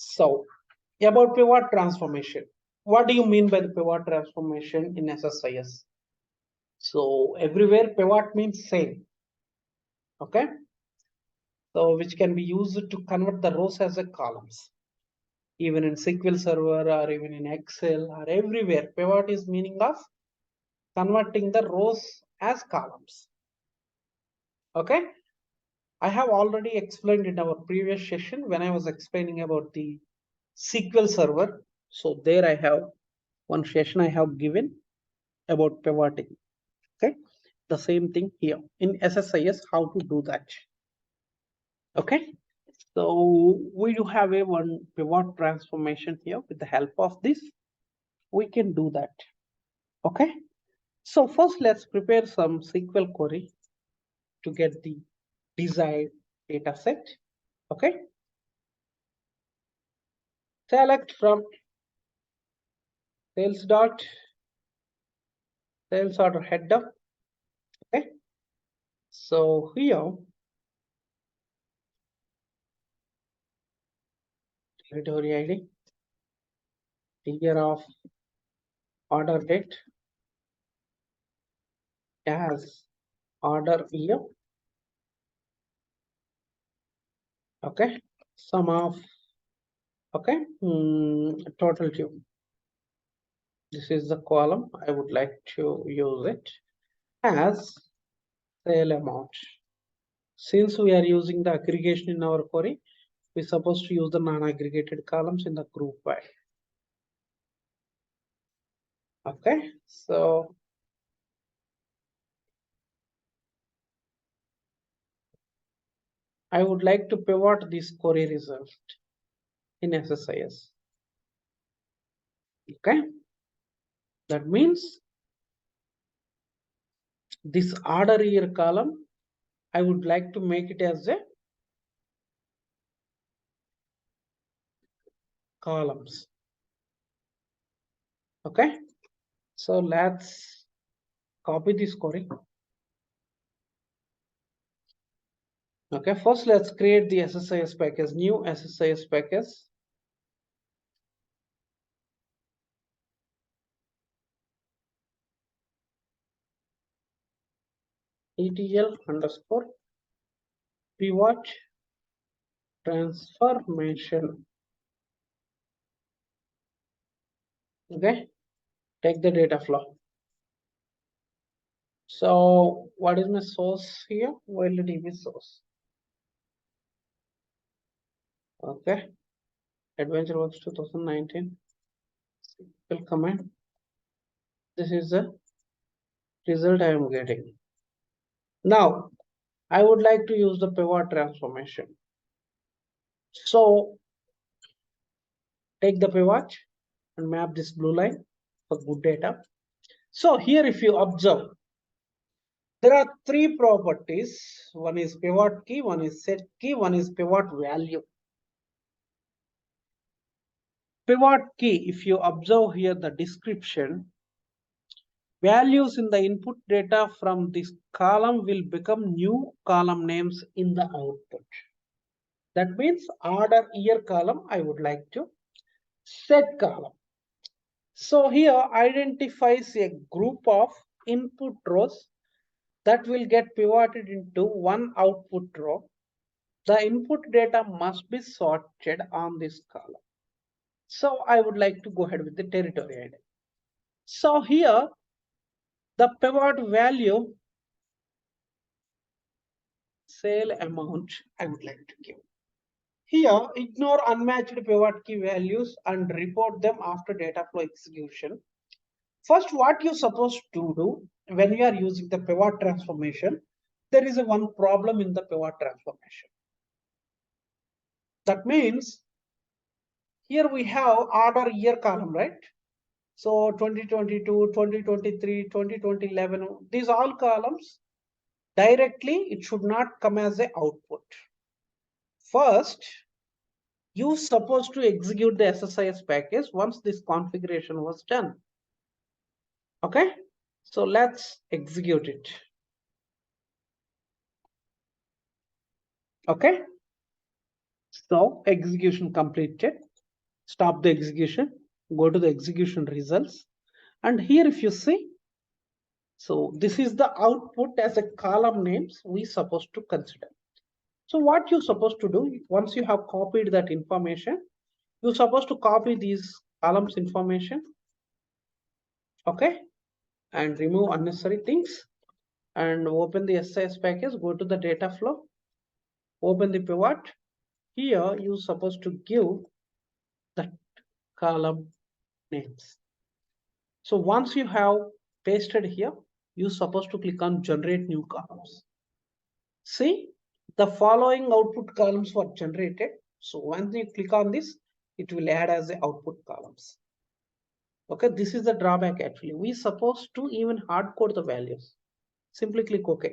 So about pivot transformation. What do you mean by the pivot transformation in SSIS? So everywhere pivot means same. Okay. So which can be used to convert the rows as a columns. Even in SQL Server or even in Excel or everywhere, pivot is meaning of converting the rows as columns. Okay. I have already explained in our previous session when I was explaining about the SQL Server. So there I have one session I have given about pivoting. Okay. The same thing here in SSIS, how to do that. Okay. So we do have a one pivot transformation here. With the help of this, we can do that. Okay. So first let's prepare some SQL query to get the desired data set. Okay. Select from sales order header. Okay. So here territory ID, year of order date as order year. Okay. Sum of okay total due. This is the column. I would like to use it as sale amount. Since we are using the aggregation in our query, we're supposed to use the non-aggregated columns in the group by. Okay, so I would like to pivot this query result in SSIS. Okay, that means this order year column, I would like to make it as a columns. Okay, so let's copy this query. Okay, first let's create the SSIS package, new SSIS package. ETL underscore pivot transformation. Okay, take the data flow. So what is my source here? OLDB source. Okay, AdventureWorks 2019. SQL command. This is the result I am getting. Now I would like to use the pivot transformation. So take the pivot and map this blue line for good data. So here if you observe, there are three properties. One is pivot key, one is set key, one is pivot value. Pivot key, if you observe here the description, values in the input data from this column will become new column names in the output. That means order year column, I would like to set column. So here identifies a group of input rows that will get pivoted into one output row. The input data must be sorted on this column. So I would like to go ahead with the territory ID. So here the pivot value sale amount I would like to give. Here ignore unmatched pivot key values and report them after data flow execution. First, what you're supposed to do when you are using the pivot transformation, there is a one problem in the pivot transformation. That means here we have order year column, right? So 2022, 2023, 2011, these all columns directly, it should not come as a output. First, you supposed to execute the SSIS package once this configuration was done. Okay, so let's execute it. Okay, so execution completed. Stop the execution, go to the execution results. And here if you see, so this is the output as a column names we supposed to consider. So what you're supposed to do, once you have copied that information, you're supposed to copy these columns information, okay, and remove unnecessary things and open the SIS package, go to the data flow, open the pivot. Here you're supposed to give the column names. So once you have pasted here, you're supposed to click on generate new columns. See, the following output columns were generated. So once you click on this, it will add as the output columns. Okay, this is the drawback actually. We supposed to even hard code the values. Simply click OK.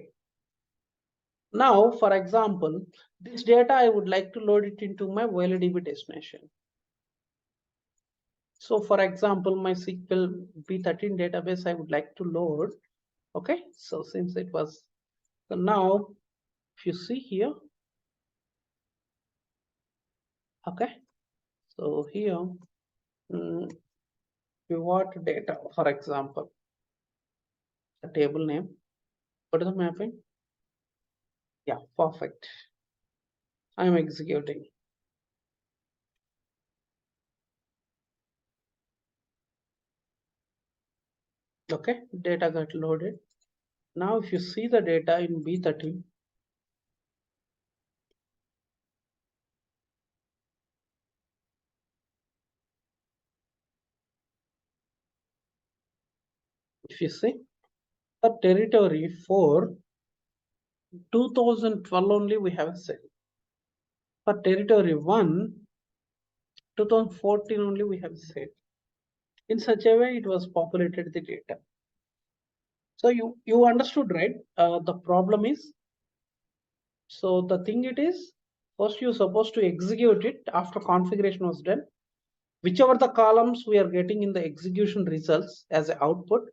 Now, for example, this data I would like to load it into my OLEDB destination. So for example, my SQL B13 database I would like to load. Okay, so since it was, so now if you see here, okay, so here pivot data, for example, the table name, what is the mapping? Yeah, perfect. I am executing. Okay, data got loaded. Now if you see the data in B13, if you see the territory for 2012 only we have set. For territory 1, 2014 only we have set. In such a way it was populated the data. So you understood, right? The problem is, so the thing it is, first you're supposed to execute it after configuration was done. Whichever the columns we are getting in the execution results as an output,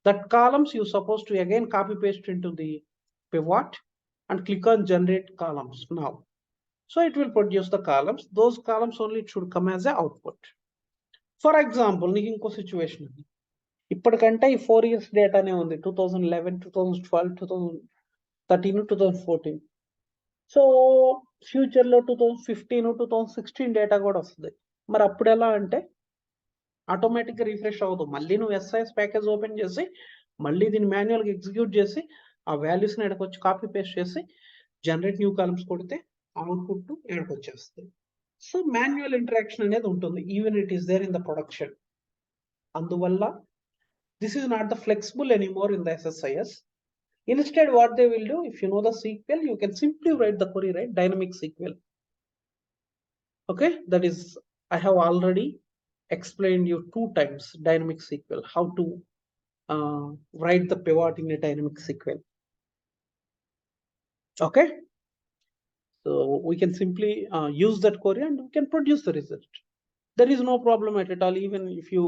that columns you're supposed to again copy paste into the pivot and click on generate columns now. So it will produce the columns. Those columns only should come as an output. For example, నీకు ఇంకో situation ఉంది. ఇప్పటికంటే ఈ 4 years డేటానే ఉంది, 2011, 2012, 2013, 2014. So ఫ్యూచర్లో 2015, 2016 data కూడా వస్తుంది. మరి అప్పుడు ఎలా అంటే ఆటోమేటిక్గా రిఫ్రెష్ అవ్వదు. మళ్ళీ నువ్వు ఎస్ఐఎస్ ప్యాకేజ్ ఓపెన్ చేసి మళ్ళీ దీన్ని మాన్యువల్గా ఎగ్జిక్యూట్ చేసి ఆ వాల్యూస్ని ఎక్కడికి వచ్చి కాపీ పేస్ట్ చేసి జనరేట్ న్యూ కాలమ్స్ కొడితే అవుట్పుట్ ఎక్కడికి వచ్చేస్తుంది. సో మాన్యువల్ ఇంటరాక్షన్ అనేది ఉంటుంది, even it is there in the production. అందువల్ల this is not the flexible anymore in the SSIS. Instead, what they will do, if you know the SQL, you can simply write the query, right? Dynamic SQL. Okay, that is, I have already explained you 2 times dynamic SQL, how to write the pivot in a dynamic SQL. Okay, so we can simply use that query and we can produce the result. There is no problem at all, even if you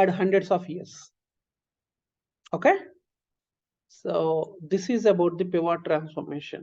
add hundreds of years. Okay, so this is about the pivot transformation.